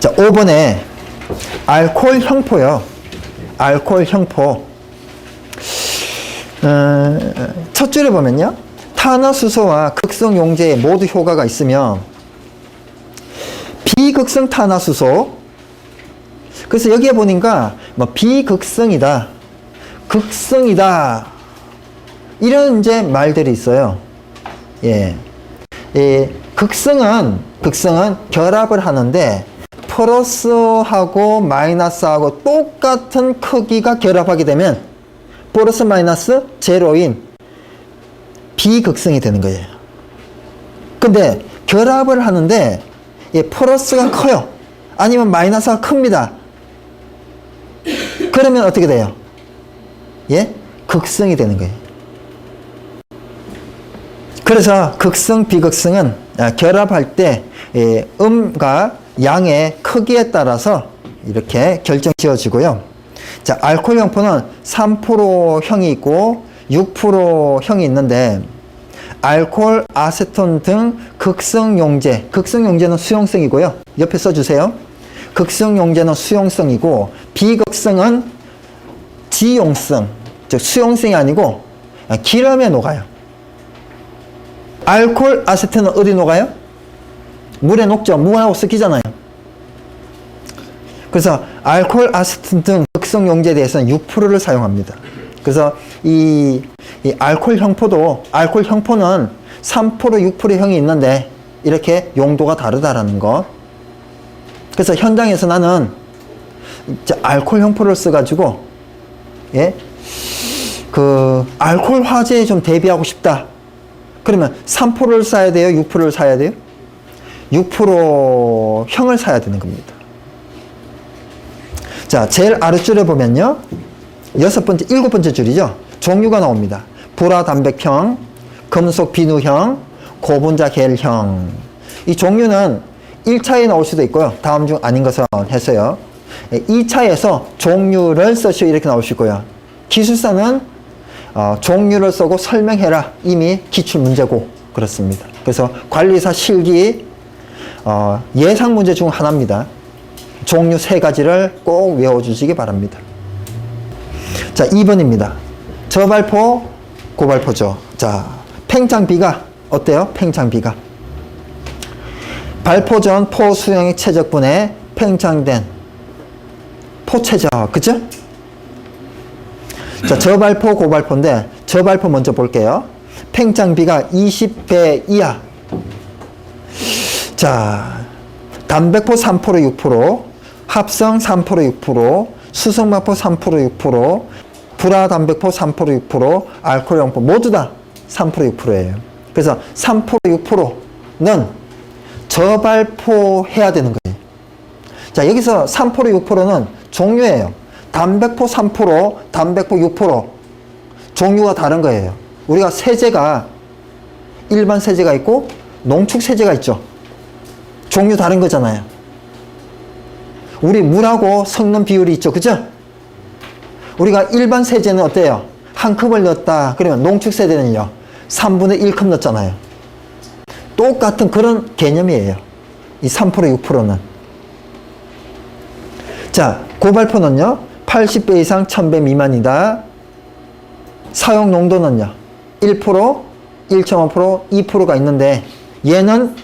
자, 5번에 알코올 형포요. 알코올 형포. 첫 줄에 보면요. 탄화수소와 극성용제에 모두 효과가 있으며 비극성 탄화수소. 그래서 여기에 보니까 뭐 비극성이다, 극성이다, 이런 이제 말들이 있어요. 예. 극성은 결합을 하는데 플러스하고 마이너스하고 똑같은 크기가 결합하게 되면 플러스 마이너스 제로인 비극성이 되는 거예요. 근데 결합을 하는데 플러스가 커요. 아니면 마이너스가 큽니다. 그러면 어떻게 돼요? 예? 극성이 되는 거예요. 그래서 극성, 비극성은 결합할 때 음과 양의 크기에 따라서 이렇게 결정 지어지고요. 자, 알코올 형포는 3%형이 있고 6%형이 있는데 알코올, 아세톤 등 극성용제, 극성용제는 수용성이고요. 옆에 써주세요. 극성용제는 수용성이고 비극성은 지용성, 즉 수용성이 아니고 기름에 녹아요. 알코올, 아세톤은 어디 녹아요? 물에 녹죠. 물하고 섞이잖아요. 그래서 알코올, 아세톤 등 극성용제에 대해서는 6%를 사용합니다. 그래서 이 알코올 형포는 3%, 6% 형이 있는데 이렇게 용도가 다르다라는 거. 그래서 현장에서 나는 알코올 형포를 써가지고 알코올 화재에 좀 대비하고 싶다. 그러면 3%를 사야 돼요? 6%를 사야 돼요? 6% 형을 사야 되는 겁니다. 자, 제일 아랫줄에 보면요. 7번째 줄이죠. 종류가 나옵니다. 불화담백형, 금속 비누형, 고분자 겔형. 이 종류는 1차에 나올 수도 있고요. 다음 중 아닌 것을 해서요. 2차에서 종류를 써시오 이렇게 나올 수 있고요. 기술사는 종류를 쓰고 설명해라. 이미 기출문제고 그렇습니다. 그래서 관리사 실기 예상 문제 중 하나입니다. 종류 3가지를 꼭 외워주시기 바랍니다. 자, 2번입니다. 저발포, 고발포죠. 자, 팽창비가 어때요? 팽창비가. 발포 전 포수형의 최적분에 팽창된 포최적, 그죠? 자, 저발포, 고발포인데 저발포 먼저 볼게요. 팽창비가 20배 이하. 자, 담백포 3%, 6%, 합성 3%, 6%, 수성마포 3%, 6%, 불화담백포 3%, 6%, 알코올 형포 모두 다 3%, 6%예요. 그래서 3%, 6%는 저발포해야 되는 거예요. 자, 여기서 3%, 6%는 종류예요. 담백포 3%, 담백포 6% 종류가 다른 거예요. 우리가 세제가 일반 세제가 있고 농축 세제가 있죠. 종류 다른 거잖아요. 우리 물하고 섞는 비율이 있죠. 그죠? 우리가 일반 세제는 어때요? 한 컵을 넣었다. 그러면 농축 세제는요. 3분의 1컵 넣었잖아요. 똑같은 그런 개념이에요. 이 3%, 6%는. 자, 고발포는요. 80배 이상 1000배 미만이다. 사용 농도는요. 1%, 1.5%, 2%가 있는데 얘는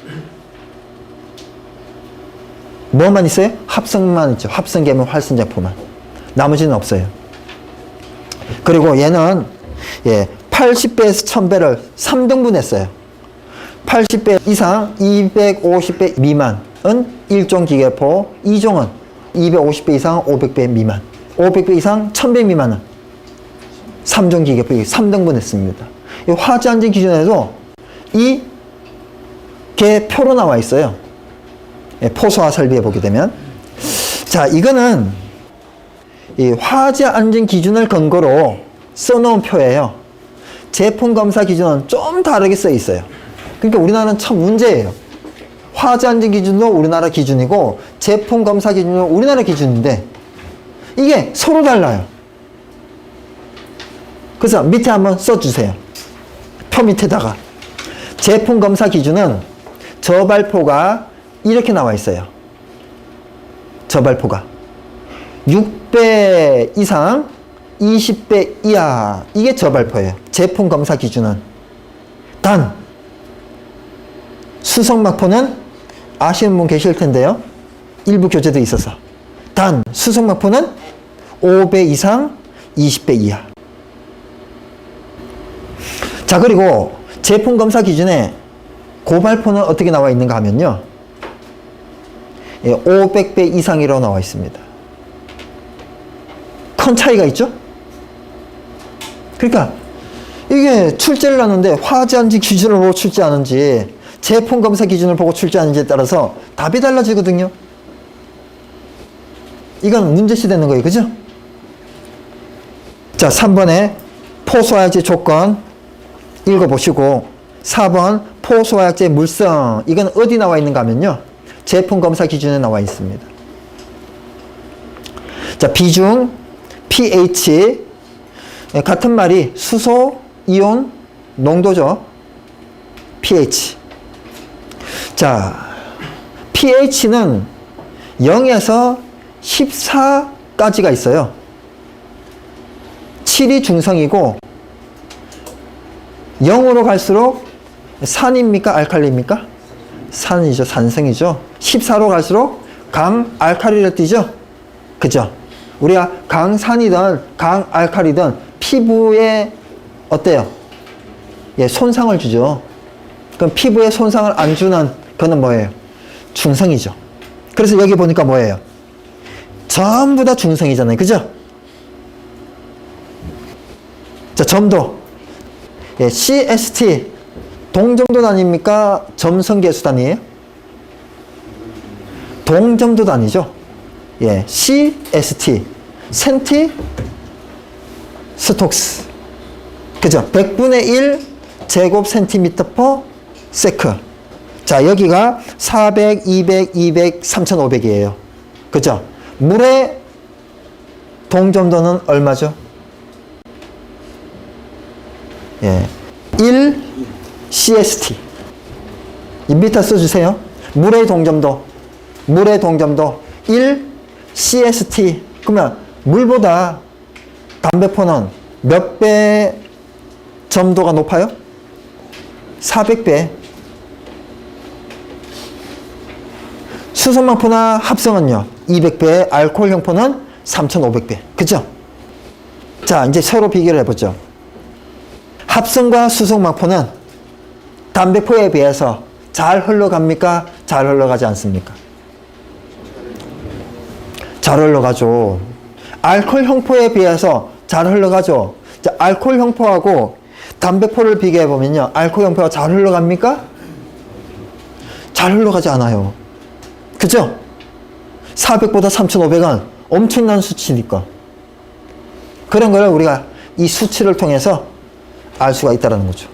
뭐만 있어요? 합성만 있죠. 합성 계면 활성제품만. 나머지는 없어요. 그리고 얘는 80배에서 1000배를 3등분 했어요. 80배 이상 250배 미만은 1종 기계포, 2종은 250배 이상 500배 미만, 500배 이상 1000배 미만은 3종 기계포 3등분 했습니다. 이 화재 안전 기준에도 이 개 표로 나와 있어요. 포소화 설비에 보게 되면. 자, 이거는 이 화재 안전 기준을 근거로 써놓은 표예요. 제품 검사 기준은 좀 다르게 써 있어요. 그러니까 우리나라는 참 문제예요. 화재 안전 기준도 우리나라 기준이고 제품 검사 기준도 우리나라 기준인데 이게 서로 달라요. 그래서 밑에 한번 써주세요. 표 밑에다가 제품 검사 기준은 저발포가 이렇게 나와 있어요. 저발포가. 6배 이상, 20배 이하. 이게 저발포예요. 제품 검사 기준은. 단, 수성막포는 아시는 분 계실 텐데요. 일부 교재도 있어서. 단, 수성막포는 5배 이상, 20배 이하. 자, 그리고 제품 검사 기준에 고발포는 어떻게 나와 있는가 하면요. 500배 이상이라고 나와 있습니다. 큰 차이가 있죠? 그러니까 이게 출제를 하는데 화재한지 기준을 보고 출제하는지 제품 검사 기준을 보고 출제하는지에 따라서 답이 달라지거든요. 이건 문제시 되는 거예요. 그죠? 자, 3번에 포소화약제 조건 읽어보시고 4번 포소화약제 물성. 이건 어디 나와 있는가 하면요. 제품 검사 기준에 나와 있습니다. 자, 비중, pH, 같은 말이 수소, 이온, 농도죠. pH. 자, pH는 0에서 14까지가 있어요. 7이 중성이고 0으로 갈수록 산입니까? 알칼리입니까? 산이죠. 산성이죠. 14로 갈수록 강알칼리를 띠죠. 그죠? 우리가 강산이든 강알칼리든 피부에 어때요? 예, 손상을 주죠. 그럼 피부에 손상을 안 주는 그는 뭐예요? 중성이죠. 그래서 여기 보니까 뭐예요? 전부 다 중성이잖아요. 그죠? 자, 점도. 예, CST 동점도 단위입니까? 점성계수 단위예요? 동점도 단위죠. 예, CST 센티 스톡스. 그죠? 100분의 1 제곱 센티미터 퍼 세크. 자, 여기가 400, 200, 200, 3500이에요. 그죠? 물의 동점도는 얼마죠? 예, 1 CST. 이 미터 써주세요. 물의 동점도 1 CST. 그러면 물보다 담배포는 몇 배 점도가 높아요? 400배. 수성막포나 합성은요 200배, 알코올 형포는 3500배. 그죠? 자, 이제 서로 비교를 해보죠. 합성과 수성막포는 담배포에 비해서 잘 흘러갑니까? 잘 흘러가지 않습니까? 잘 흘러가죠. 알코올 형포에 비해서 잘 흘러가죠. 자, 알코올 형포하고 담배포를 비교해보면요. 알코올 형포가 잘 흘러갑니까? 잘 흘러가지 않아요. 그죠? 400보다 3500은 엄청난 수치니까. 그런 걸 우리가 이 수치를 통해서 알 수가 있다는 거죠.